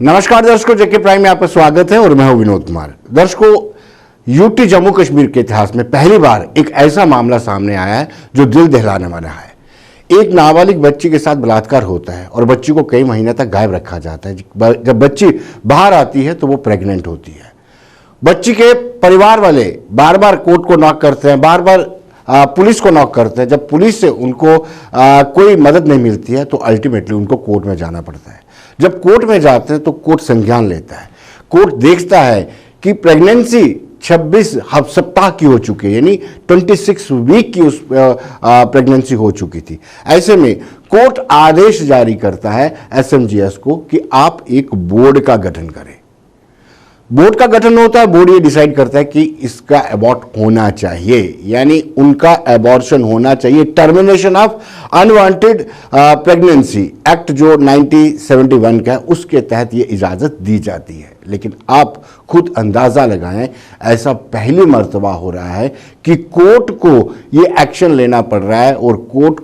नमस्कार दर्शकों, जेके प्राइम में आपका स्वागत है और मैं हूं विनोद कुमार। दर्शकों, यूटी जम्मू कश्मीर के इतिहास में पहली बार एक ऐसा मामला सामने आया है जो दिल दहलाने वाला है। एक नाबालिग बच्ची के साथ बलात्कार होता है और बच्ची को कई महीने तक गायब रखा जाता है। जब बच्ची बाहर आती है तो वो प्रेग्नेंट होती है। बच्ची के परिवार वाले बार बार कोर्ट को नॉक करते हैं, बार बार पुलिस को नॉक करते हैं। जब पुलिस से उनको कोई मदद नहीं मिलती है तो अल्टीमेटली उनको कोर्ट में जाना पड़ता है। जब कोर्ट में जाते हैं तो कोर्ट संज्ञान लेता है। कोर्ट देखता है कि प्रेगनेंसी 26 सप्ताह की हो चुकी है, यानी 26 वीक की उस प्रेगनेंसी हो चुकी थी। ऐसे में कोर्ट आदेश जारी करता है एसएमजीएस को कि आप एक बोर्ड का गठन करें। बोर्ड का गठन होता है, बोर्ड ये डिसाइड करता है कि इसका अबॉर्ट होना चाहिए, यानी उनका अबॉर्शन होना चाहिए। Termination of unwanted pregnancy act जो 1971 का है, उसके तहत ये इजाज़त दी जाती है। लेकिन आप खुद अंदाज़ा लगाएं, ऐसा पहली मर्तबा हो रहा है कि कोर्ट को ये एक्शन लेना पड़ रहा है और कोर्ट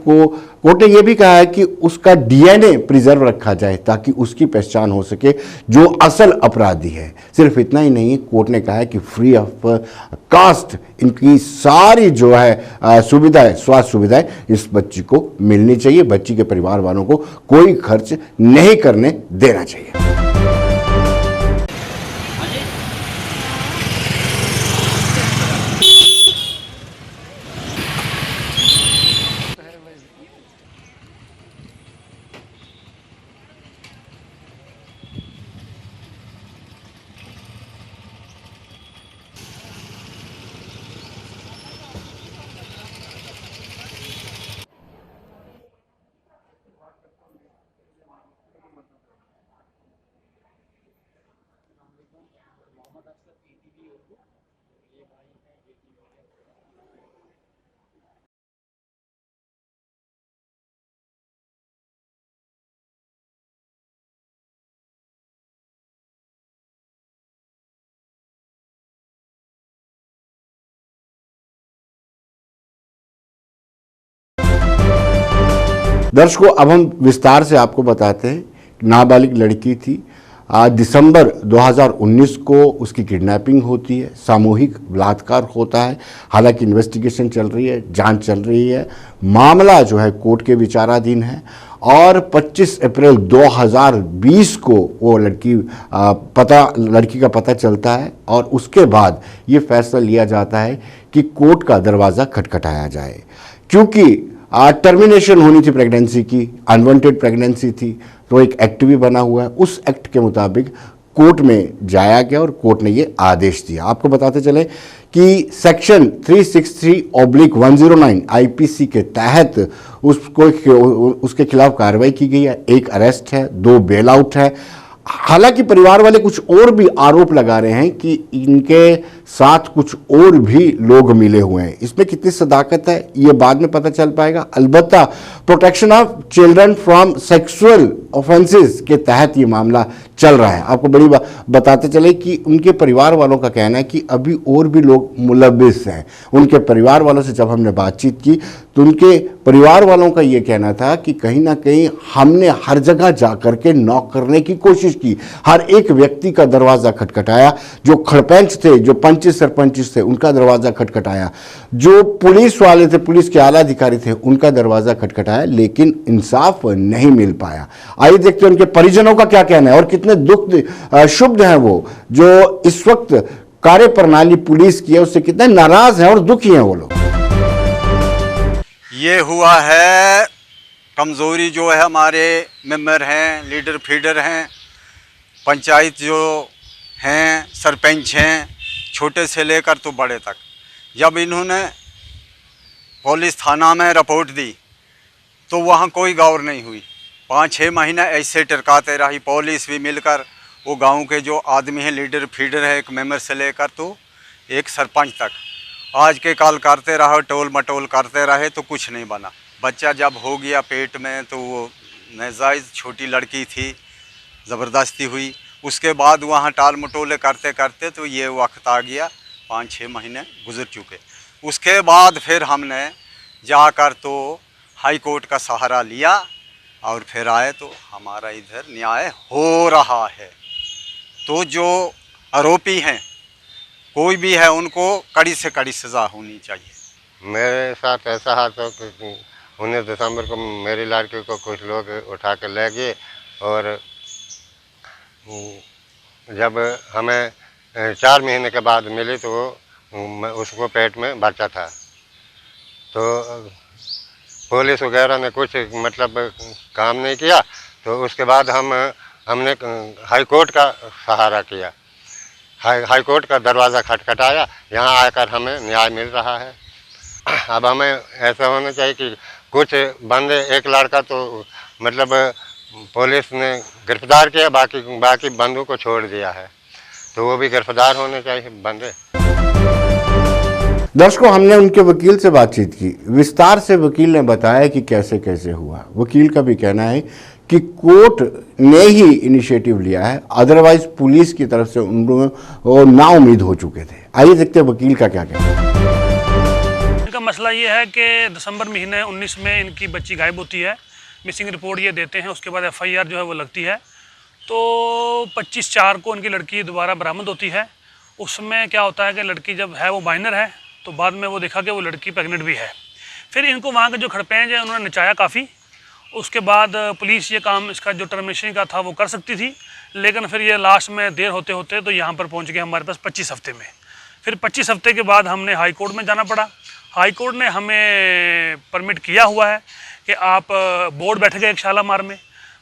ने यह भी कहा है कि उसका डीएनए प्रिजर्व रखा जाए ताकि उसकी पहचान हो सके जो असल अपराधी है। सिर्फ इतना ही नहीं, कोर्ट ने कहा है कि फ्री ऑफ कास्ट इनकी सारी जो है सुविधाएं, स्वास्थ्य सुविधाएं इस बच्ची को मिलनी चाहिए। बच्ची के परिवार वालों को कोई खर्च नहीं करने देना चाहिए। दर्शकों, अब हम विस्तार से आपको बताते हैं। नाबालिग लड़की थी। दिसंबर 2019 को उसकी किडनैपिंग होती है, सामूहिक बलात्कार होता है। हालांकि इन्वेस्टिगेशन चल रही है, जांच चल रही है, मामला जो है कोर्ट के विचाराधीन है। और 25 अप्रैल 2020 को वो लड़की का पता चलता है और उसके बाद ये फैसला लिया जाता है कि कोर्ट का दरवाज़ा खटखटाया जाए। क्योंकि टर्मिनेशन होनी थी प्रेगनेंसी की, अनवांटेड प्रेगनेंसी थी, तो एक एक्ट भी बना हुआ है। उस एक्ट के मुताबिक कोर्ट में जाया गया और कोर्ट ने ये आदेश दिया। आपको बताते चले कि सेक्शन 363/109 आईपीसी के तहत उसके खिलाफ कार्रवाई की गई है। 1 अरेस्ट है, 2 बेल आउट है। हालांकि परिवार वाले कुछ और भी आरोप लगा रहे हैं कि इनके साथ कुछ और भी लोग मिले हुए हैं। इसमें कितनी सदाकत है ये बाद में पता चल पाएगा। अलबत्ता protection of children from sexual offences के तहत ये मामला चल रहा है। आपको बड़ी बताते चले कि उनके परिवार वालों का कहना है कि अभी और भी लोग मुलविस हैं। उनके परिवार वालों से जब हमने बातचीत की तो उनके परिवार वालों का ये कहना था कि कहीं ना कहीं हमने हर जगह जा करके नॉक करने की कोशिश की, हर एक व्यक्ति का दरवाज़ा खटखटाया। जो खड़पंच थे, जो पंच सरपंच थे, उनका दरवाज़ा खटखटाया। जो पुलिस वाले थे, पुलिस के आला अधिकारी थे, उनका दरवाज़ा खटखटाया, लेकिन इंसाफ नहीं मिल पाया। आइए देखते हैं उनके परिजनों का क्या कहना है और कितने दुख शुभ हैं वो, जो इस वक्त कार्य प्रणाली पुलिस की है उससे कितने नाराज हैं और दुखी हैं वो लोग। ये हुआ है कमज़ोरी जो है हमारे मेंबर हैं, लीडर फीडर हैं, पंचायत जो हैं, सरपंच हैं, छोटे से लेकर तो बड़े तक। जब इन्होंने पुलिस थाना में रिपोर्ट दी तो वहाँ कोई गौर नहीं हुई। 5-6 महीने ऐसे टरकाते रही पुलिस भी मिलकर। वो गांव के जो आदमी हैं, लीडर फीडर है, एक मेंबर से लेकर तो एक सरपंच तक, आज के काल करते रहे, टोल मटोल करते रहे तो कुछ नहीं बना। बच्चा जब हो गया पेट में तो वो नाजायज़ छोटी लड़की थी, ज़बरदस्ती हुई। उसके बाद वहाँ टाल मटोले करते करते तो ये वक्त आ गया, 5-6 महीने गुजर चुके। उसके बाद फिर हमने जाकर तो हाई कोर्ट का सहारा लिया और फिर आए तो हमारा इधर न्याय हो रहा है। तो जो आरोपी हैं कोई भी है उनको कड़ी से कड़ी सज़ा होनी चाहिए। मेरे साथ ऐसा हादसा कि 19 दिसंबर को मेरी लड़की को कुछ लोग उठा के ले गए और जब हमें 4 महीने के बाद मिली तो उसको पेट में बच्चा था। तो पुलिस वगैरह ने कुछ मतलब काम नहीं किया। तो उसके बाद हमने हाई कोर्ट का सहारा किया, हाई कोर्ट का दरवाज़ा खटखटाया। यहाँ आकर हमें न्याय मिल रहा है। अब हमें ऐसा होना चाहिए कि कुछ बंदे, एक लड़का तो मतलब पुलिस ने गिरफ्तार किया, बाकी बंदों को छोड़ दिया है, तो वो भी गिरफ्तार होने चाहिए बंदे। दर्शकों, हमने उनके वकील से बातचीत की। विस्तार से वकील ने बताया कि कैसे कैसे हुआ। वकील का भी कहना है कि कोर्ट ने ही इनिशिएटिव लिया है, अदरवाइज पुलिस की तरफ से उन लोगों नाउम्मीद हो चुके थे। आइए देखते हैं वकील का क्या कहना है। इनका मसला ये है कि दिसंबर महीने 19 में इनकी बच्ची गायब होती है, मिसिंग रिपोर्ट ये देते हैं, उसके बाद FIR जो है वो लगती है। तो 25/4 को उनकी लड़की दोबारा बरामद होती है। उसमें क्या होता है कि लड़की जब है वो माइनर है, तो बाद में वो देखा कि वो लड़की प्रेग्नेंट भी है। फिर इनको वहाँ के जो खड़पेंज है उन्होंने नचाया काफ़ी। उसके बाद पुलिस ये काम इसका जो टर्मिनेशन का था वो कर सकती थी, लेकिन फिर ये लास्ट में देर होते होते तो यहाँ पर पहुँच गए हमारे पास 25 हफ्ते में। फिर 25 हफ्ते के बाद हमने हाई कोर्ट में जाना पड़ा। हाई कोर्ट ने हमें परमिट किया हुआ है कि आप बोर्ड बैठेगा एक शालामार में,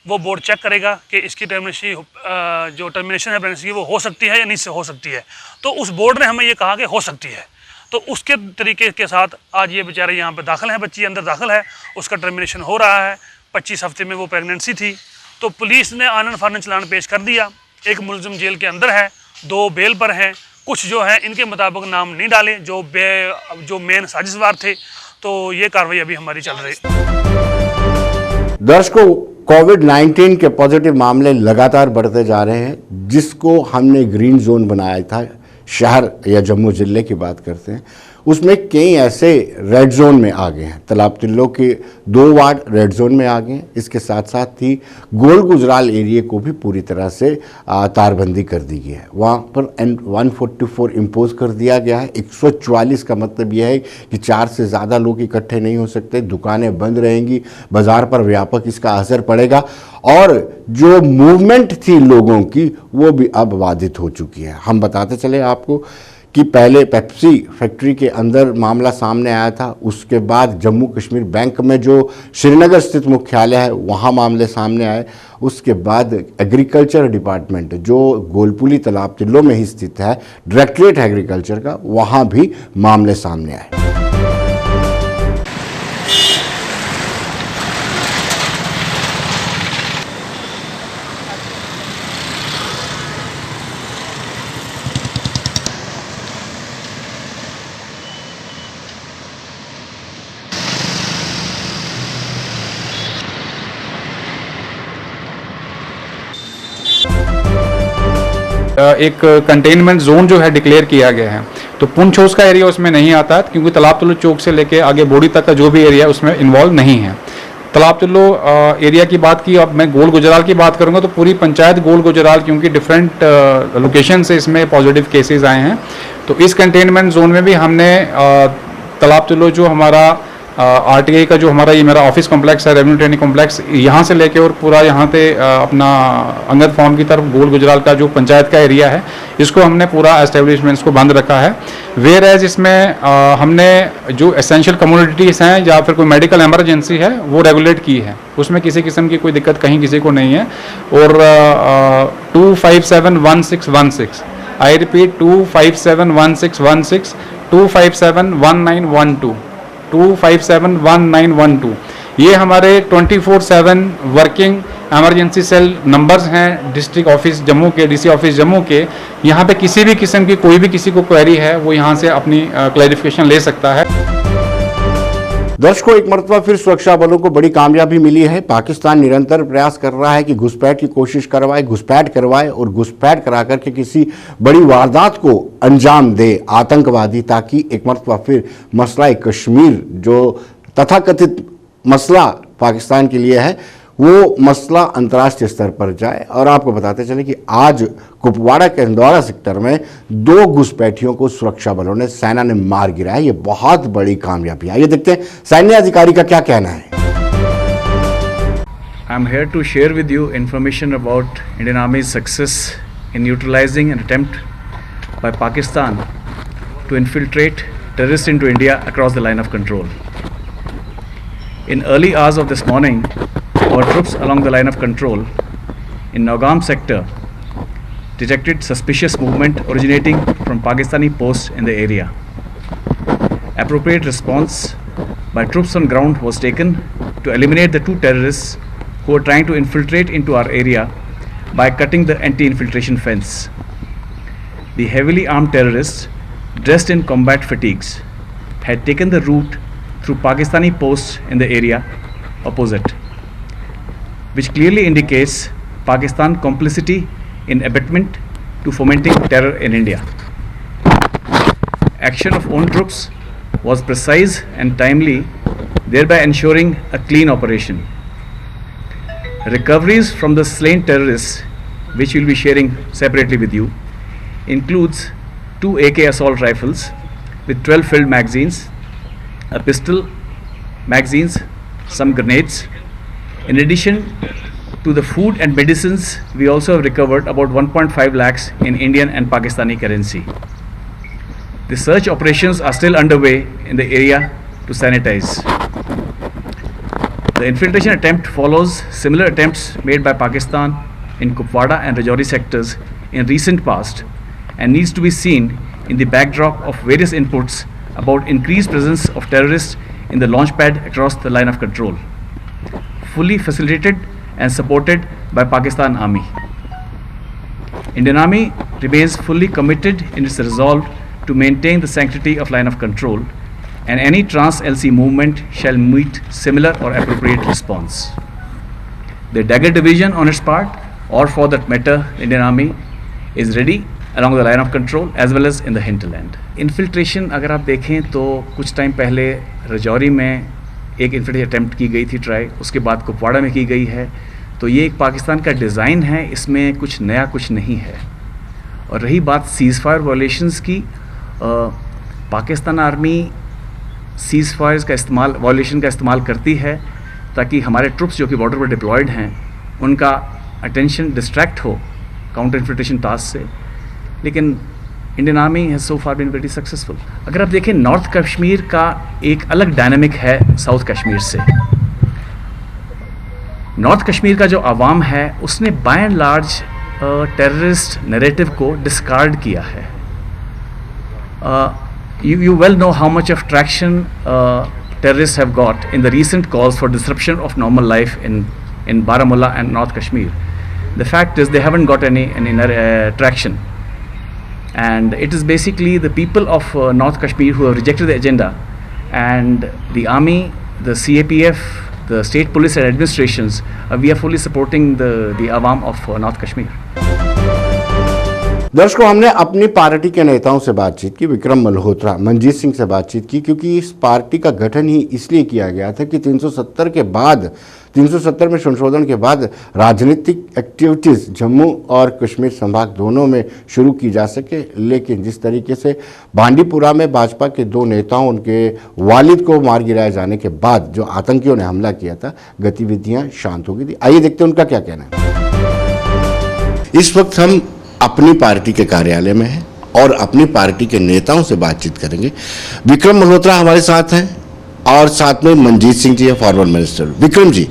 वो बोर्ड चेक करेगा कि इसकी जो टर्मिनेशन है प्रेगनेंसी की वो हो सकती है या नहीं से हो सकती है। तो उस बोर्ड ने हमें ये कहा कि हो सकती है। तो उसके तरीके के साथ आज ये बेचारे यहाँ पे दाखिल हैं, बच्ची अंदर दाखिल है, उसका टर्मिनेशन हो रहा है। 25 हफ्ते में वो प्रेगनेंसी थी। तो पुलिस ने आनन फानन चलान पेश कर दिया। एक मुलजिम जेल के अंदर है, 2 बेल पर हैं। कुछ जो है इनके मुताबिक नाम नहीं डाले जो मेन साजिशवार थे। तो ये कार्रवाई अभी हमारी चल रही है। दर्शकों, कोविड-19 के पॉजिटिव मामले लगातार बढ़ते जा रहे हैं, जिसको हमने ग्रीन जोन बनाया था। शहर या जम्मू ज़िले की बात करते हैं, उसमें कई ऐसे रेड जोन में आ गए हैं। तालाब तिल्लो के 2 वार्ड रेड जोन में आ गए हैं। इसके साथ साथ ही गोल गुजराल एरिया को भी पूरी तरह से तारबंदी कर दी गई है। वहाँ पर N144 इम्पोज कर दिया गया है। 144 का मतलब यह है कि 4 से ज़्यादा लोग इकट्ठे नहीं हो सकते। दुकानें बंद रहेंगी, बाज़ार पर व्यापक इसका असर पड़ेगा और जो मूवमेंट थी लोगों की वो भी अब बाधित हो चुकी है। हम बताते चले आपको कि पहले पेप्सी फैक्ट्री के अंदर मामला सामने आया था, उसके बाद जम्मू कश्मीर बैंक में जो श्रीनगर स्थित मुख्यालय है वहाँ मामले सामने आए। उसके बाद एग्रीकल्चर डिपार्टमेंट जो गोलपुली तालाब तिल्लो में ही स्थित है, डायरेक्टरेट एग्रीकल्चर का, वहाँ भी मामले सामने आए। एक कंटेनमेंट जोन जो है डिक्लेयर किया गया है। तो पुंछोस का एरिया उसमें नहीं आता, क्योंकि तालाब तिल्लो चौक से लेके आगे बोड़ी तक का जो भी एरिया है उसमें इन्वॉल्व नहीं है। तालाब तिल्लो एरिया की बात की, अब मैं गोल गुजराल की बात करूंगा तो पूरी पंचायत गोल गुजराल, क्योंकि डिफरेंट लोकेशन से इसमें पॉजिटिव केसेस आए हैं। तो इस कंटेनमेंट जोन में भी हमने तालाब तिल्लो जो हमारा RTI का जो हमारा ये मेरा ऑफिस कॉम्प्लेक्स है, रेवेन्यू ट्रेनिंग कॉम्प्लेक्स, यहाँ से लेके और पूरा यहाँ पे अपना अंगद फार्म की तरफ गोल गुजराल का जो पंचायत का एरिया है, इसको हमने पूरा एस्टेब्लिशमेंट्स को बंद रखा है। वेयर एज इसमें हमने जो एसेंशियल कम्युनिटीज़ हैं या फिर कोई मेडिकल इमरजेंसी है वो रेगुलेट की है, उसमें किसी किस्म की कोई दिक्कत कहीं किसी को नहीं है। और 2571616, आई रिपीट 2571616, 2571912, 2571912, ये हमारे 24/7 वर्किंग एमरजेंसी सेल नंबर्स हैं डिस्ट्रिक्ट ऑफिस जम्मू के, DC ऑफिस जम्मू के। यहाँ पे किसी भी किस्म की कोई भी किसी को क्वेरी है वो यहाँ से अपनी क्लैरिफिकेशन ले सकता है। दर्शकों, एक मरतबा फिर सुरक्षा बलों को बड़ी कामयाबी मिली है। पाकिस्तान निरंतर प्रयास कर रहा है कि घुसपैठ की कोशिश घुसपैठ करवाए और घुसपैठ करा करके किसी बड़ी वारदात को अंजाम दे आतंकवादी, ताकि एक मरतबा फिर मसला कश्मीर जो तथाकथित मसला पाकिस्तान के लिए है वो मसला अंतर्राष्ट्रीय स्तर पर जाए। और आपको बताते चले कि आज कुपवाड़ा के इंदौरा सेक्टर में 2 घुसपैठियों को सुरक्षा बलों ने, सेना ने मार गिराया। ये बहुत बड़ी कामयाबी है। ये देखते हैं सैन्य अधिकारी का क्या कहना है। I'm here to share with you information about Indian Army's success in neutralizing an attempt by Pakistan to infiltrate terrorists into India across the line of control. In early hours of this morning, our troops along the line of control in Nagaum sector detected suspicious movement originating from Pakistani posts in the area. Appropriate response by troops on ground was taken to eliminate the 2 terrorists who were trying to infiltrate into our area by cutting the anti-infiltration fence. The heavily armed terrorists, dressed in combat fatigues, had taken the route through Pakistani posts in the area opposite, which clearly indicates Pakistan complicity in abetment to fomenting terror in India. Action of own troops was precise and timely, thereby ensuring a clean operation. Recoveries from the slain terrorists, which we'll be sharing separately with you, includes 2 AK assault rifles with 12 filled magazines, a pistol, magazines, some grenades. In addition to the food and medicines, we also have recovered about 1.5 lakhs in Indian and Pakistani currency. The search operations are still underway in the area to sanitize. The infiltration attempt follows similar attempts made by Pakistan in Kupwara and Rajouri sectors in recent past and needs to be seen in the backdrop of various inputs about increased presence of terrorists in the launch pad across the line of control, fully facilitated and supported by Pakistan Army. Indian Army remains fully committed in its resolve to maintain the sanctity of line of control, and any trans-LC movement shall meet similar or appropriate response. The Dagger Division on its part, or for that matter, Indian Army, is ready along the line of control as well as in the hinterland. Infiltration अगर आप देखें तो कुछ time पहले रजौरी में एक infiltration attempt की गई थी ट्राई, उसके बाद कुपवाड़ा में की गई है। तो ये एक पाकिस्तान का डिज़ाइन है, इसमें कुछ नया कुछ नहीं है। और रही बात सीज़ फायर वायलेशंस की, पाकिस्तान आर्मी सीज़ फायर्स का इस्तेमाल, वायलेशन का इस्तेमाल करती है ताकि हमारे ट्रुप्स जो कि बॉर्डर पर डिप्लॉयड हैं उनका अटेंशन डिस्ट्रैक्ट हो काउंटर इन्फिल्ट्रेशन टास्क से। लेकिन Indian army has so far been very successful. अगर आप देखें नॉर्थ कश्मीर का एक अलग डायनामिक है साउथ कश्मीर से। नॉर्थ कश्मीर का जो आवाम है उसने by and large terrorist narrative को डिस्कार्ड किया है। You well know how much of traction terrorists have got in the recent calls for disruption of normal life in Baramulla and North Kashmir. The fact is they haven't got any traction, and it is basically the people of North Kashmir who have rejected the agenda, and the army, the CAPF, the state police and administrations, we are fully supporting the awam of North Kashmir. दर्शकों, हमने अपनी party के नेताओं से बातचीत की, विक्रम मल्होत्रा, मंजीत सिंह से बातचीत की, क्योंकि इस पार्टी का गठन ही इसलिए किया गया था कि 370 में संशोधन के बाद राजनीतिक एक्टिविटीज़ जम्मू और कश्मीर संभाग दोनों में शुरू की जा सके। लेकिन जिस तरीके से बांडीपुरा में भाजपा के 2 नेताओं, उनके वालिद को मार गिराए जाने के बाद जो आतंकियों ने हमला किया था, गतिविधियां शांत हो गई थी। आइए देखते हैं उनका क्या कहना है। इस वक्त हम अपनी पार्टी के कार्यालय में हैं और अपनी पार्टी के नेताओं से बातचीत करेंगे। विक्रम मल्होत्रा हमारे साथ हैं और साथ में मंजीत सिंह जी है, फॉरवर्ड मिनिस्टर। विक्रम जी,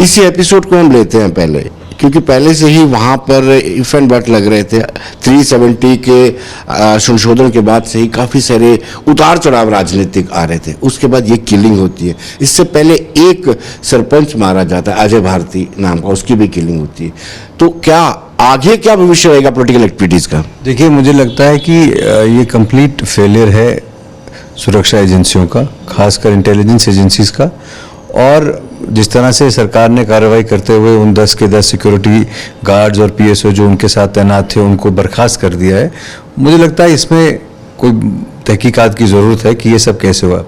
इसी एपिसोड को हम लेते हैं पहले, क्योंकि पहले से ही वहाँ पर इफ एंड बट लग रहे थे। 370 के संशोधन के बाद से ही काफ़ी सारे उतार चढ़ाव राजनीतिक आ रहे थे। उसके बाद ये किलिंग होती है। इससे पहले एक सरपंच मारा जाता है, अजय भारती नाम का, उसकी भी किलिंग होती है। तो क्या आगे क्या भविष्य रहेगा पॉलिटिकल एक्टिविटीज़ का? देखिए, मुझे लगता है कि ये कंप्लीट फेलियर है सुरक्षा एजेंसियों का, खासकर इंटेलिजेंस एजेंसीज का। और जिस तरह से सरकार ने कार्रवाई करते हुए उन 10 के 10 सिक्योरिटी गार्ड्स और पीएसओ जो उनके साथ तैनात थे उनको बर्खास्त कर दिया है, मुझे लगता है इसमें कोई तहकीकात की ज़रूरत है कि ये सब कैसे हुआ।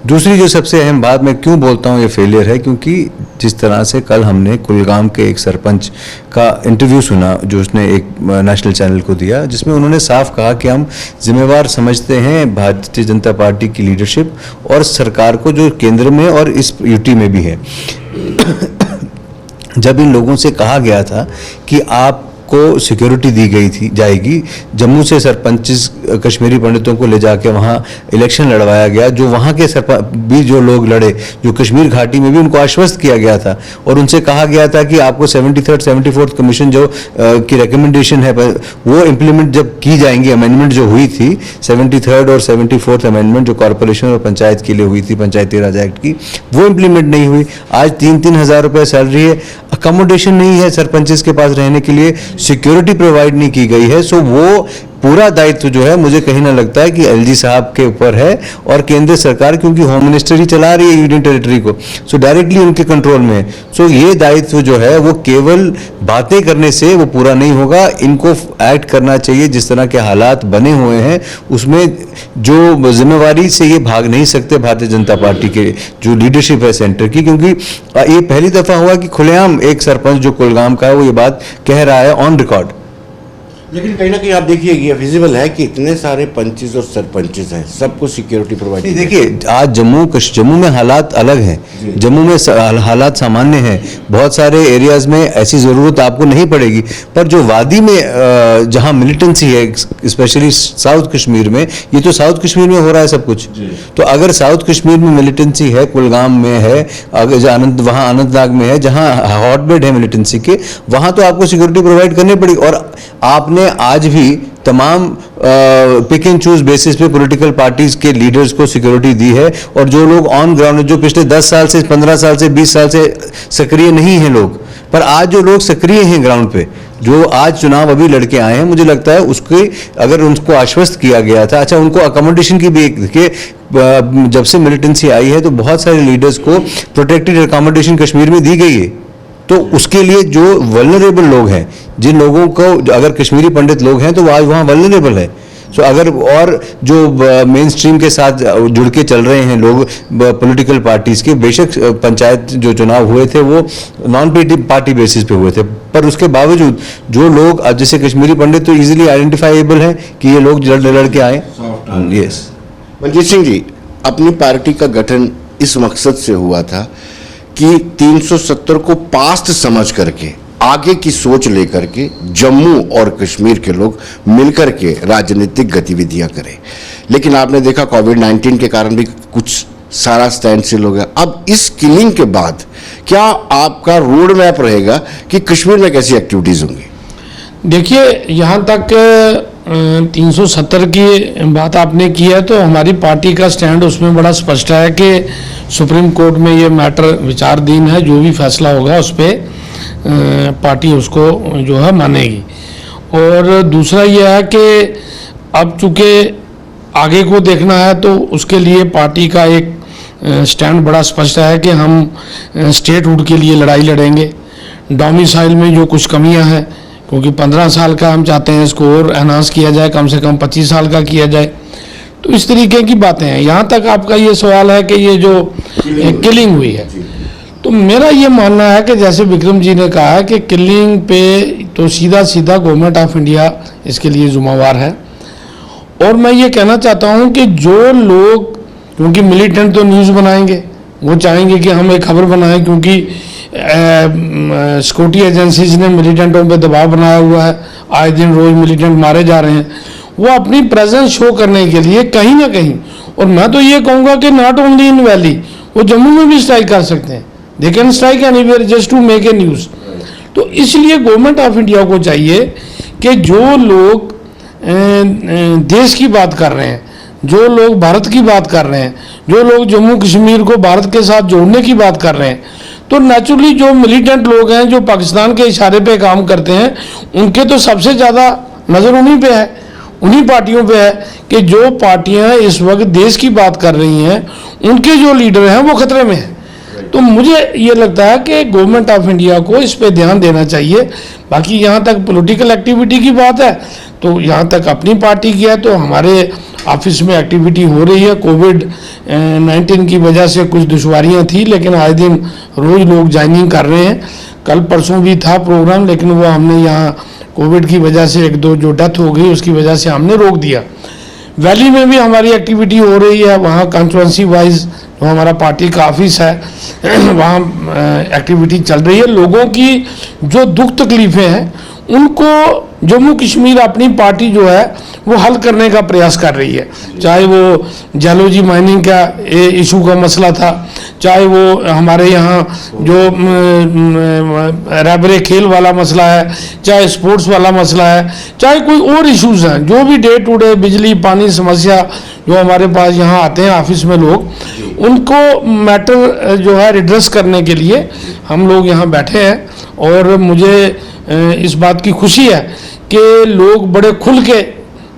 दूसरी जो सबसे अहम बात, मैं क्यों बोलता हूँ ये फेलियर है, क्योंकि जिस तरह से कल हमने कुलगाम के एक सरपंच का इंटरव्यू सुना जो उसने एक नेशनल चैनल को दिया, जिसमें उन्होंने साफ कहा कि हम जिम्मेवार समझते हैं भारतीय जनता पार्टी की लीडरशिप और सरकार को जो केंद्र में और इस यूटी में भी है। जब इन लोगों से कहा गया था कि आपको सिक्योरिटी दी गई थी जाएगी, जम्मू से सरपंच कश्मीरी पंडितों को ले जाके वहाँ इलेक्शन लड़वाया गया, जो वहाँ के भी जो लोग लड़े, जो कश्मीर घाटी में भी उनको आश्वस्त किया गया था और उनसे कहा गया था कि आपको 73rd 74th कमीशन जो की रिकमेंडेशन है वो इम्प्लीमेंट जब की जाएंगी, अमेंडमेंट जो हुई थी 73rd और 74th अमेंडमेंट जो कॉर्पोरेशन और पंचायत के लिए हुई थी, पंचायती राज एक्ट की, वो इम्प्लीमेंट नहीं हुई। आज 3-3 हज़ार रुपये सैलरी है, अकोमोडेशन नहीं है सरपंचेस के पास रहने के लिए, सिक्योरिटी प्रोवाइड नहीं की गई है। सो वो पूरा दायित्व जो है मुझे कहीं ना लगता है कि एलजी साहब के ऊपर है और केंद्र सरकार, क्योंकि होम मिनिस्टर ही चला रही है यूनियन टेरिटरी को, सो डायरेक्टली उनके कंट्रोल में है। सो ये दायित्व जो है वो केवल बातें करने से वो पूरा नहीं होगा, इनको एक्ट करना चाहिए। जिस तरह के हालात बने हुए हैं उसमें जो जिम्मेवारी से ये भाग नहीं सकते भारतीय जनता पार्टी के जो लीडरशिप है सेंटर की, क्योंकि ये पहली दफा हुआ कि खुलेआम एक सरपंच जो कुलगाम का है वो ये बात कह रहा है ऑन रिकॉर्ड। लेकिन कहीं ना कहीं आप देखिए ये विजिबल है कि इतने सारे पंचेस और सरपंचेस हैं, सबको सिक्योरिटी प्रोवाइड। देखिए आज जम्मू में हालात अलग हैं, जम्मू में हालात सामान्य हैं, बहुत सारे एरियाज में ऐसी ज़रूरत आपको नहीं पड़ेगी, पर जो वादी में जहां मिलिटेंसी है, स्पेशली साउथ कश्मीर में, ये तो साउथ कश्मीर में हो रहा है सब कुछ, तो अगर साउथ कश्मीर में मिलिटेंसी है, कुलगाम में है, अगर वहाँ अनंतनाग में है, जहाँ हॉटबेड है मिलिटेंसी के, वहाँ तो आपको सिक्योरिटी प्रोवाइड करनी पड़ेगी। और आपने आज भी तमाम पिक एंड चूज बेसिस पे पॉलिटिकल पार्टीज के लीडर्स को सिक्योरिटी दी है, और जो लोग ऑन ग्राउंड, जो पिछले 10 साल से 15 साल से 20 साल से सक्रिय नहीं हैं लोग, पर आज जो लोग सक्रिय हैं ग्राउंड पे, जो आज चुनाव अभी लड़के आए हैं, मुझे लगता है उसके अगर उनको आश्वस्त किया गया था, अच्छा उनको अकोमोडेशन की भी देखिए, जब से मिलिटेंसी आई है तो बहुत सारे लीडर्स को प्रोटेक्टेड अकोमोडेशन कश्मीर में दी गई है, तो उसके लिए जो वल्नरेबल लोग हैं, जिन लोगों को अगर कश्मीरी पंडित लोग हैं तो वो आज वहाँ वल्नरेबल है। सो अगर और जो मेन स्ट्रीम के साथ जुड़ के चल रहे हैं लोग पॉलिटिकल पार्टीज के, बेशक पंचायत जो चुनाव हुए थे वो नॉन पार्टी बेसिस पे हुए थे, पर उसके बावजूद जो लोग अब जैसे कश्मीरी पंडित तो इजीली आइडेंटिफाइबल हैं कि ये लोग लड़ के आए। यस, मनजीत सिंह जी, अपनी पार्टी का गठन इस मकसद से हुआ था कि 370 को पास्ट समझ करके आगे की सोच लेकर के जम्मू और कश्मीर के लोग मिलकर के राजनीतिक गतिविधियां करें, लेकिन आपने देखा कोविड-19 के कारण भी कुछ सारा स्टैंड स्टिल हो गया। अब इस किलिंग के बाद क्या आपका रोड मैप रहेगा कि कश्मीर में कैसी एक्टिविटीज होंगी? देखिए, यहाँ तक 370 की बात आपने की है तो हमारी पार्टी का स्टैंड उसमें बड़ा स्पष्ट है कि सुप्रीम कोर्ट में ये मैटर विचाराधीन है, जो भी फैसला होगा उस पर पार्टी उसको जो है मानेगी। और दूसरा ये है कि अब चूँकि आगे को देखना है तो उसके लिए पार्टी का एक स्टैंड बड़ा स्पष्ट है कि हम स्टेटहुड के लिए लड़ाई लड़ेंगे। डोमिसाइल में जो कुछ कमियां हैं, क्योंकि 15 साल का हम चाहते हैं इसको और एनहांस किया जाए, कम से कम 25 साल का किया जाए, तो इस तरीके की बातें हैं। यहाँ तक आपका ये सवाल है कि ये जो किलिंग हुई है, तो मेरा ये मानना है कि जैसे विक्रम जी ने कहा है कि किलिंग पे तो सीधा सीधा गवर्नमेंट ऑफ इंडिया इसके लिए जिम्मेवार है। और मैं ये कहना चाहता हूँ कि जो लोग, क्योंकि मिलिटेंट तो न्यूज़ बनाएंगे, वो चाहेंगे कि हम एक खबर बनाएं, क्योंकि सिक्योरिटी एजेंसीज ने मिलिटेंटों पे दबाव बनाया हुआ है, आए दिन रोज मिलिटेंट मारे जा रहे हैं, वो अपनी प्रेजेंस शो करने के लिए कहीं ना कहीं, और मैं तो ये कहूँगा कि नॉट ओनली इन वैली, वो जम्मू में भी स्ट्राइक कर सकते हैं, they can strike anywhere just to make a news. तो इसलिए गवर्नमेंट ऑफ इंडिया को चाहिए कि जो लोग देश की बात कर रहे हैं, जो लोग भारत की बात कर रहे हैं, जो लोग जम्मू कश्मीर को भारत के साथ जोड़ने की बात कर रहे हैं, तो नेचुरली जो मिलिटेंट लोग हैं, जो पाकिस्तान के इशारे पे काम करते हैं, उनके तो सबसे ज़्यादा नज़र उन्हीं पे है, उन्हीं पार्टियों पे है कि जो पार्टियां इस वक्त देश की बात कर रही हैं, उनके जो लीडर हैं वो खतरे में हैं। तो मुझे ये लगता है कि गवर्नमेंट ऑफ इंडिया को इस पे ध्यान देना चाहिए। बाकी यहाँ तक पॉलिटिकल एक्टिविटी की बात है तो यहाँ तक अपनी पार्टी की है, तो हमारे ऑफिस में एक्टिविटी हो रही है। कोविड-19 की वजह से कुछ दुश्वारियाँ थी, लेकिन आए दिन रोज़ लोग ज्वाइनिंग कर रहे हैं। कल परसों भी था प्रोग्राम, लेकिन वो हमने यहाँ कोविड की वजह से एक दो जो डेथ हो गई उसकी वजह से हमने रोक दिया। वैली में भी हमारी एक्टिविटी हो रही है, वहाँ कॉन्स्टिट्यूंसी वाइज जो हमारा पार्टी का ऑफिस है वहाँ एक्टिविटी चल रही है। लोगों की जो दुख तकलीफ़ें हैं उनको जम्मू कश्मीर अपनी पार्टी जो है वो हल करने का प्रयास कर रही है। चाहे वो जैलोजी माइनिंग का इशू का मसला था, चाहे वो हमारे यहाँ जो रैबरे खेल वाला मसला है, चाहे स्पोर्ट्स वाला मसला है, चाहे कोई और इश्यूज़ हैं, जो भी डे टू डे बिजली पानी समस्या जो हमारे पास यहाँ आते हैं ऑफिस में लोग, उनको मैटर जो है रिड्रेस करने के लिए हम लोग यहाँ बैठे हैं। और मुझे इस बात की खुशी है कि लोग बड़े खुल के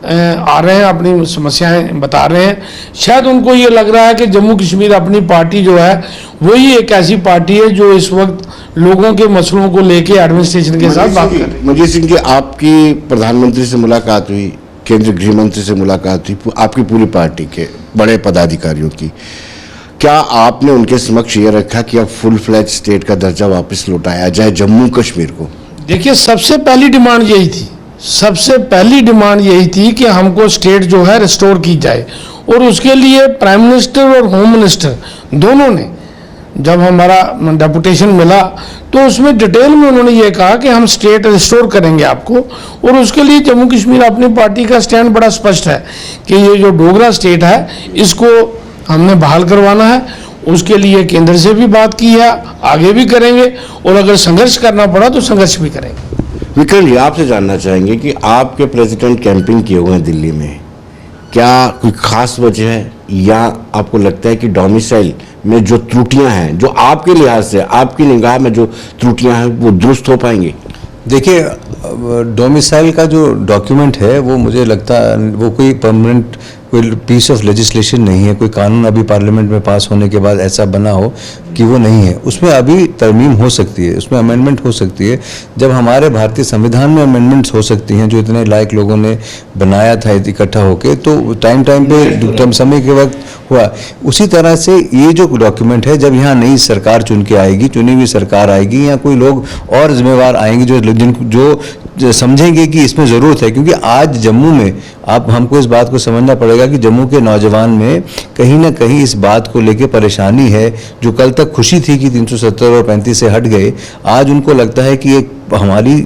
आ रहे हैं, अपनी समस्याएं बता रहे हैं। शायद उनको ये लग रहा है कि जम्मू कश्मीर अपनी पार्टी जो है वही एक ऐसी पार्टी है जो इस वक्त लोगों के मसलों को लेके एडमिनिस्ट्रेशन के साथ बात कर रही है। मंजीत सिंह जी, आपकी प्रधानमंत्री से मुलाकात हुई, केंद्रीय गृह मंत्री से मुलाकात हुई, आपकी पूरी पार्टी के बड़े पदाधिकारियों की, क्या आपने उनके समक्ष ये रखा कि अब फुल फ्लैज स्टेट का दर्जा वापस लौटाया जाए जम्मू कश्मीर को? देखिए, सबसे पहली डिमांड यही थी, सबसे पहली डिमांड यही थी कि हमको स्टेट जो है रिस्टोर की जाए। और उसके लिए प्राइम मिनिस्टर और होम मिनिस्टर दोनों ने, जब हमारा डेपुटेशन मिला तो उसमें डिटेल में उन्होंने ये कहा कि हम स्टेट रिस्टोर करेंगे आपको। और उसके लिए जम्मू कश्मीर अपनी पार्टी का स्टैंड बड़ा स्पष्ट है कि ये जो डोगरा स्टेट है इसको हमने बहाल करवाना है। उसके लिए केंद्र से भी बात की है, आगे भी करेंगे, और अगर संघर्ष करना पड़ा तो संघर्ष भी करेंगे। विक्रम जी, आपसे जानना चाहेंगे कि आपके प्रेसिडेंट कैंपिंग किए हुए हैं दिल्ली में, क्या कोई खास वजह है या आपको लगता है कि डोमिसाइल में जो त्रुटियां हैं, जो आपके लिहाज से आपकी निगाह में जो त्रुटियां हैं, वो दुरुस्त हो पाएंगी? देखिए, डोमिसाइल का जो डॉक्यूमेंट है वो मुझे लगता है वो कोई परमानेंट कोई पीस ऑफ लेजिस्लेशन नहीं है, कोई कानून अभी पार्लियामेंट में पास होने के बाद ऐसा बना हो कि वो नहीं है। उसमें अभी तरमीम हो सकती है, उसमें अमेंडमेंट हो सकती है। जब हमारे भारतीय संविधान में अमेंडमेंट्स हो सकती हैं जो इतने लायक लोगों ने बनाया था इकट्ठा होकर, तो टाइम पे समय के वक्त हुआ। उसी तरह से ये जो डॉक्यूमेंट है, जब यहाँ नई सरकार चुन के आएगी, चुनी हुई सरकार आएगी, या कोई लोग और जिम्मेवार आएंगे जो समझेंगे कि इसमें ज़रूरत है, क्योंकि आज जम्मू में आप हमको इस बात को समझना पड़ेगा कि जम्मू के नौजवान में कहीं ना कहीं इस बात को लेके परेशानी है। जो कल तक खुशी थी कि 370 और 35 से हट गए, आज उनको लगता है कि एक हमारी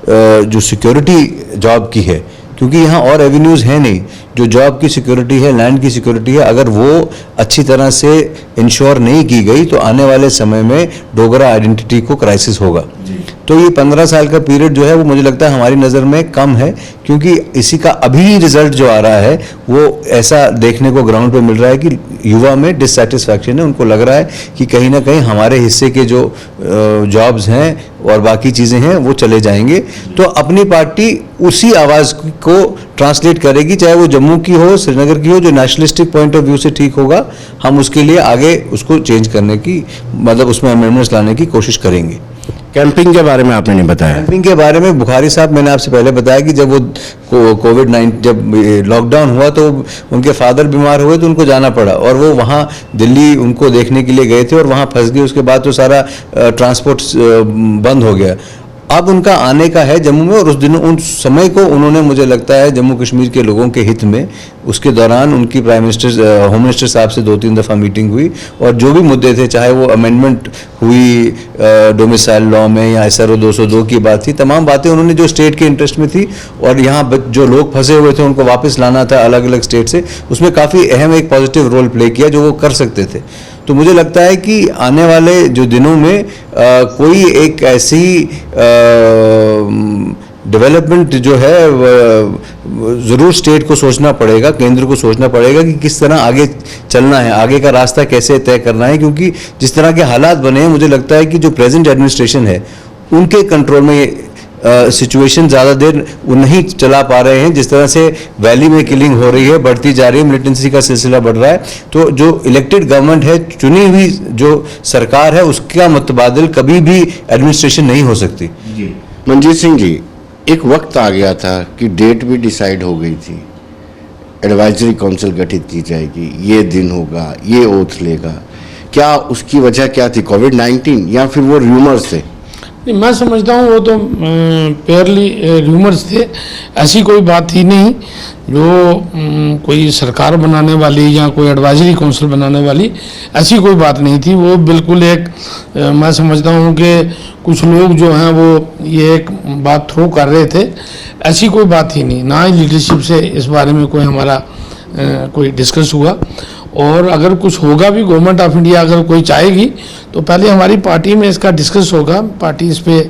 जो सिक्योरिटी जॉब की है, क्योंकि यहाँ और एवेन्यूज़ हैं नहीं, जो जॉब की सिक्योरिटी है, लैंड की सिक्योरिटी है, अगर वो अच्छी तरह से इंश्योर नहीं की गई तो आने वाले समय में डोगरा आइडेंटिटी को क्राइसिस होगा। तो ये 15 साल का पीरियड जो है वो मुझे लगता है हमारी नज़र में कम है, क्योंकि इसी का अभी रिजल्ट जो आ रहा है वो ऐसा देखने को ग्राउंड पे मिल रहा है कि युवा में डिससेटिस्फैक्शन है। उनको लग रहा है कि कहीं ना कहीं हमारे हिस्से के जो जॉब्स हैं और बाकी चीज़ें हैं वो चले जाएंगे। तो अपनी पार्टी उसी आवाज़ को ट्रांसलेट करेगी, चाहे वो जम्मू की हो, श्रीनगर की हो, जो नेशनलिस्टिक पॉइंट ऑफ व्यू से ठीक होगा, हम उसके लिए आगे उसको चेंज करने की, मतलब उसमें अमेंडमेंट्स लाने की कोशिश करेंगे। कैंपिंग के बारे में आपने नहीं बताया। कैंपिंग के बारे में बुखारी साहब, मैंने आपसे पहले बताया कि जब वो कोविड-19 जब लॉकडाउन हुआ तो उनके फादर बीमार हुए तो उनको जाना पड़ा, और वो वहाँ दिल्ली उनको देखने के लिए गए थे और वहाँ फंस गए। उसके बाद तो सारा ट्रांसपोर्ट बंद हो गया। अब उनका आने का है जम्मू में, और उस दिन उन समय को उन्होंने, मुझे लगता है जम्मू कश्मीर के लोगों के हित में, उसके दौरान उनकी प्राइम मिनिस्टर होम मिनिस्टर साहब से 2-3 दफ़ा मीटिंग हुई, और जो भी मुद्दे थे, चाहे वो अमेंडमेंट हुई डोमिसाइल लॉ में या SRO 202 की बात थी, तमाम बातें उन्होंने जो स्टेट के इंटरेस्ट में थी, और यहाँ जो लोग फंसे हुए थे उनको वापस लाना था अलग अलग स्टेट से, उसमें काफ़ी अहम एक पॉजिटिव रोल प्ले किया जो वो कर सकते थे। तो मुझे लगता है कि आने वाले जो दिनों में कोई एक ऐसी डेवलपमेंट जो है ज़रूर स्टेट को सोचना पड़ेगा, केंद्र को सोचना पड़ेगा कि किस तरह आगे चलना है, आगे का रास्ता कैसे तय करना है। क्योंकि जिस तरह के हालात बने हैं, मुझे लगता है कि जो प्रेजेंट एडमिनिस्ट्रेशन है उनके कंट्रोल में सिचुएशन ज़्यादा देर वो नहीं चला पा रहे हैं। जिस तरह से वैली में किलिंग हो रही है, बढ़ती जा रही है, मिलिटेंसी का सिलसिला बढ़ रहा है, तो जो इलेक्टेड गवर्नमेंट है, चुनी हुई जो सरकार है, उसका मुतबादिल कभी भी एडमिनिस्ट्रेशन नहीं हो सकती। मंजीत सिंह जी, एक वक्त आ गया था कि डेट भी डिसाइड हो गई थी, एडवाइजरी काउंसिल गठित की जाएगी, ये दिन होगा, ये ओथ लेगा। क्या उसकी वजह क्या थी, कोविड-19 या फिर वो र्यूमर्स थे? नहीं, मैं समझता हूँ वो तो प्योरली र्यूमर्स थे, ऐसी कोई बात ही नहीं जो कोई सरकार बनाने वाली या कोई एडवाइजरी काउंसिल बनाने वाली, ऐसी कोई बात नहीं थी। वो बिल्कुल एक मैं समझता हूँ कि कुछ लोग जो हैं वो ये एक बात थ्रो कर रहे थे, ऐसी कोई बात ही नहीं। ना ही लीडरशिप से इस बारे में कोई हमारा कोई डिस्कस हुआ, और अगर कुछ होगा भी, गवर्नमेंट ऑफ इंडिया अगर कोई चाहेगी तो पहले हमारी पार्टी में इसका डिस्कस होगा, पार्टी इस पे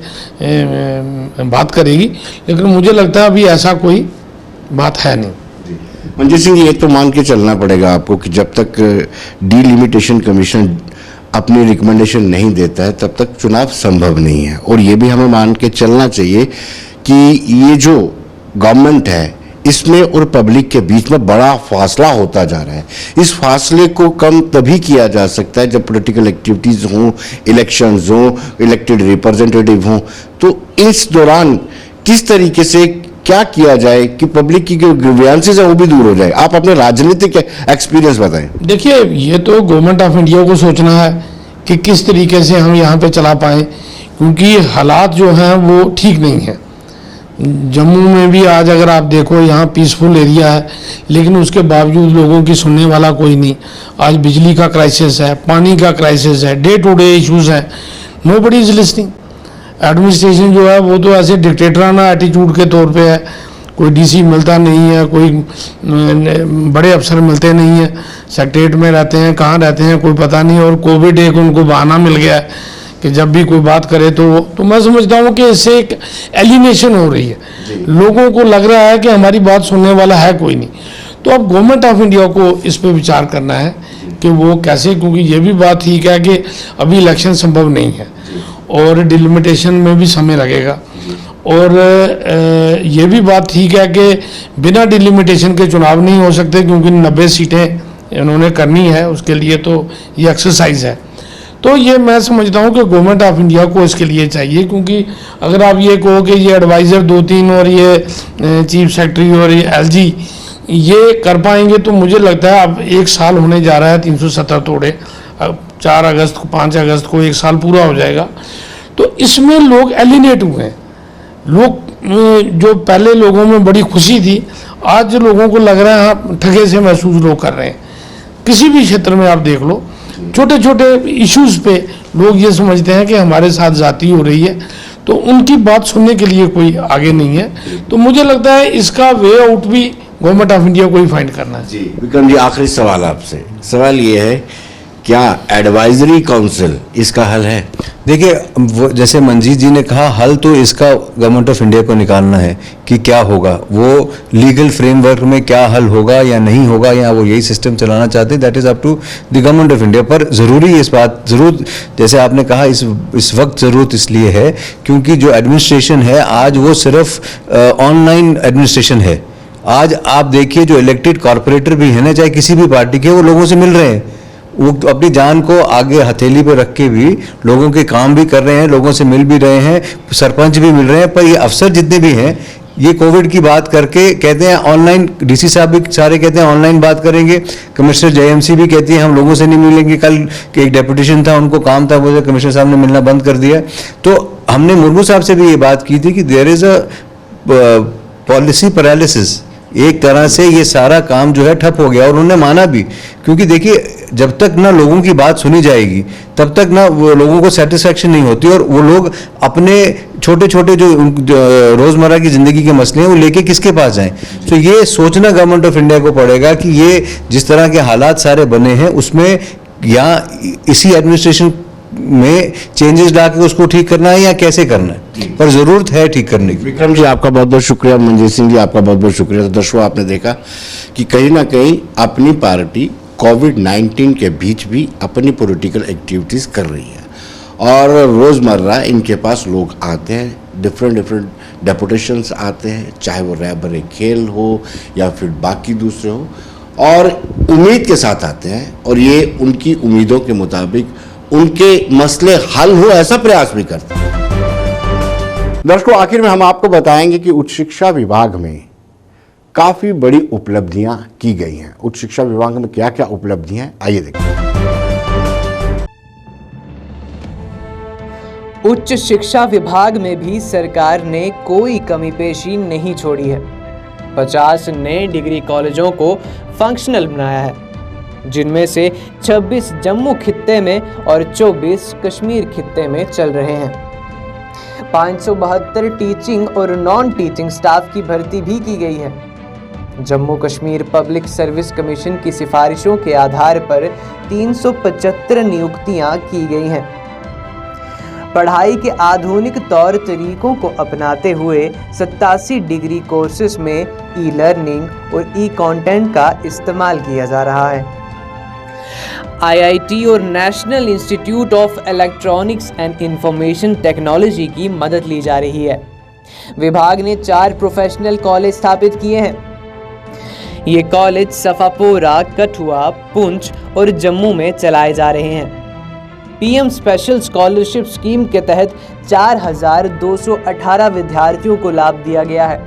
बात करेगी, लेकिन मुझे लगता है अभी ऐसा कोई बात है नहीं। मंजीत सिंह, ये तो मान के चलना पड़ेगा आपको कि जब तक डिलिमिटेशन कमीशन अपनी रिकमेंडेशन नहीं देता है तब तक चुनाव संभव नहीं है। और ये भी हमें मान के चलना चाहिए कि ये जो गवर्नमेंट है इसमें और पब्लिक के बीच में बड़ा फासला होता जा रहा है। इस फासले को कम तभी किया जा सकता है जब पॉलिटिकल एक्टिविटीज हों, इलेक्शंस हों, इलेक्टेड रिप्रेजेंटेटिव हों। तो इस दौरान किस तरीके से क्या किया जाए कि पब्लिक की जो ग्रीवेंसेस है वो भी दूर हो जाए? आप अपने राजनीतिक एक्सपीरियंस बताएं। देखिए, ये तो गवर्नमेंट ऑफ इंडिया को सोचना है कि किस तरीके से हम यहाँ पे चला पाएँ, क्योंकि हालात जो हैं वो ठीक नहीं है। जम्मू में भी आज अगर आप देखो, यहाँ पीसफुल एरिया है, लेकिन उसके बावजूद लोगों की सुनने वाला कोई नहीं। आज बिजली का क्राइसिस है, पानी का क्राइसिस है, डे टू डे इश्यूज हैं, नोबडी इज लिसनिंग। एडमिनिस्ट्रेशन जो है वो तो ऐसे डिक्टेटराना एटीट्यूड के तौर पे है, कोई डीसी मिलता नहीं है, कोई बड़े अफसर मिलते नहीं हैं, सेक्रेटरीट में रहते हैं, कहाँ रहते हैं कोई पता नहीं। और कोविड एक उनको बहाना मिल गया है कि जब भी कोई बात करे तो मैं समझता हूँ कि इससे एक एलिनेशन हो रही है, लोगों को लग रहा है कि हमारी बात सुनने वाला है कोई नहीं। तो अब गवर्नमेंट ऑफ इंडिया को इस पर विचार करना है कि वो कैसे, क्योंकि ये भी बात ठीक है कि अभी इलेक्शन संभव नहीं है और डिलिमिटेशन में भी समय लगेगा, और ये भी बात ठीक है कि बिना डिलिमिटेशन के चुनाव नहीं हो सकते, क्योंकि 90 सीटें इन्होंने करनी है, उसके लिए तो ये एक्सरसाइज है। तो ये मैं समझता हूँ कि गवर्नमेंट ऑफ इंडिया को इसके लिए चाहिए, क्योंकि अगर आप ये कहो कि ये एडवाइज़र 2-3 और ये चीफ सेक्रेटरी और ये एलजी ये कर पाएंगे, तो मुझे लगता है अब 1 साल होने जा रहा है 370 तोड़े, अब 4 अगस्त को 5 अगस्त को 1 साल पूरा हो जाएगा। तो इसमें लोग एलिनेट हुए हैं, लोग जो पहले लोगों में बड़ी खुशी थी, आज लोगों को लग रहा है ठगे से महसूस लोग कर रहे हैं। किसी भी क्षेत्र में आप देख लो, छोटे छोटे इश्यूज पे लोग ये समझते हैं कि हमारे साथ जाती हो रही है, तो उनकी बात सुनने के लिए कोई आगे नहीं है। तो मुझे लगता है इसका वे आउट भी गवर्नमेंट ऑफ इंडिया को ही फाइंड करना है। जी विक्रम जी, आखिरी सवाल आपसे। सवाल ये है, क्या एडवाइजरी काउंसिल इसका हल है? देखिए, वो जैसे मंजीत जी ने कहा, हल तो इसका गवर्नमेंट ऑफ इंडिया को निकालना है कि क्या होगा, वो लीगल फ्रेमवर्क में क्या हल होगा या नहीं होगा, या वो यही सिस्टम चलाना चाहते हैं, that is up to the government of India. पर ज़रूरी इस बात ज़रूर, जैसे आपने कहा, इस वक्त ज़रूरत इसलिए है क्योंकि जो एडमिनिस्ट्रेशन है आज वो सिर्फ ऑनलाइन एडमिनिस्ट्रेशन है। आज आप देखिए, जो इलेक्टेड कॉरपोरेटर भी है ना, चाहे किसी भी पार्टी के, वो लोगों से मिल रहे हैं, वो अपनी जान को आगे हथेली पे रख के भी लोगों के काम भी कर रहे हैं, लोगों से मिल भी रहे हैं, सरपंच भी मिल रहे हैं। पर ये अफसर जितने भी हैं, ये कोविड की बात करके कहते हैं ऑनलाइन, डीसी साहब भी सारे कहते हैं ऑनलाइन बात करेंगे, कमिश्नर जेएमसी भी कहती है हम लोगों से नहीं मिलेंगे। कल एक डेपुटेशन था, उनको काम था, वो कमिश्नर साहब ने मिलना बंद कर दिया। तो हमने मुर्मू साहब से भी ये बात की थी कि there is a policy paralysis, एक तरह से ये सारा काम जो है ठप हो गया। और उन्होंने माना भी, क्योंकि देखिए, जब तक ना लोगों की बात सुनी जाएगी तब तक ना वो लोगों को सेटिस्फैक्शन नहीं होती, और वो लोग अपने छोटे छोटे जो रोज़मर्रा की ज़िंदगी के मसले हैं वो लेके किसके पास जाएं। तो ये सोचना गवर्नमेंट ऑफ इंडिया को पड़ेगा कि ये जिस तरह के हालात सारे बने हैं उसमें या इसी एडमिनिस्ट्रेशन में चेंजेस ला के उसको ठीक करना है या कैसे करना है, पर ज़रूरत है ठीक करने की। विक्रम जी, आपका बहुत बहुत शुक्रिया। मंजीत सिंह जी, आपका बहुत बहुत शुक्रिया। तो दर्शकों, आपने देखा कि कहीं ना कहीं अपनी पार्टी कोविड-19 के बीच भी अपनी पॉलिटिकल एक्टिविटीज़ कर रही है, और रोज़मर्रा इनके पास लोग आते हैं, डिफरेंट डेपुटेशंस आते हैं, चाहे वो रहबरे खेल हो या फिर बाकी दूसरे हो, और उम्मीद के साथ आते हैं, और ये उनकी उम्मीदों के मुताबिक उनके मसले हल हो ऐसा प्रयास भी करते हैं। दर्शकों, आखिर में हम आपको बताएंगे कि उच्च शिक्षा विभाग में काफी बड़ी उपलब्धियां की गई हैं। उच्च शिक्षा विभाग में क्या क्या उपलब्धियां हैं, आइए देखिए। उच्च शिक्षा विभाग में भी सरकार ने कोई कमी पेशी नहीं छोड़ी है। 50 नए डिग्री कॉलेजों को फंक्शनल बनाया है, जिनमें से 26 जम्मू खित्ते में और 24 कश्मीर खित्ते में चल रहे हैं। 572 टीचिंग और नॉन टीचिंग स्टाफ की भर्ती भी की गई है। Jammu Kashmir public service commission की सिफारिशों के आधार पर 375 नियुक्तियां की गई हैं। पढ़ाई के आधुनिक तौर तरीकों को अपनाते हुए 87 डिग्री कोर्सेज में ई लर्निंग और ई कंटेंट का इस्तेमाल किया जा रहा है। IIT और national institute of electronics and information technology की मदद ली जा रही है। विभाग ने 4 प्रोफेशनल कॉलेज स्थापित किए हैं। ये कॉलेज सफापोरा, कठुआ, पुंछ और जम्मू में चलाए जा रहे हैं। PM स्पेशल स्कॉलरशिप स्कीम के तहत 4,218 विद्यार्थियों को लाभ दिया गया है।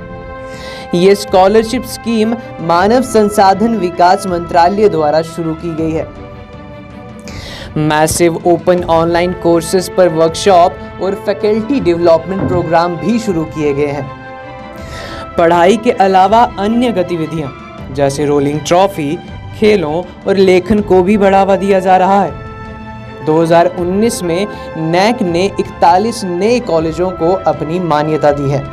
ये स्कॉलरशिप स्कीम मानव संसाधन विकास मंत्रालय द्वारा शुरू की गई है। मैसिव ओपन ऑनलाइन कोर्सेज पर वर्कशॉप और फैकल्टी डेवलपमेंट प्रोग्राम भी शुरू किए गए हैं। पढ़ाई के अलावा अन्य गतिविधियां जैसे रोलिंग ट्रॉफी, खेलों और लेखन को भी बढ़ावा दिया जा रहा है। 2019 में NAC ने 41 नए कॉलेजों को अपनी मान्यता दी है।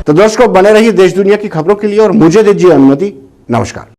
तो दर्शकों, बने रहिए देश दुनिया की खबरों के लिए और मुझे दीजिए अनुमति। नमस्कार।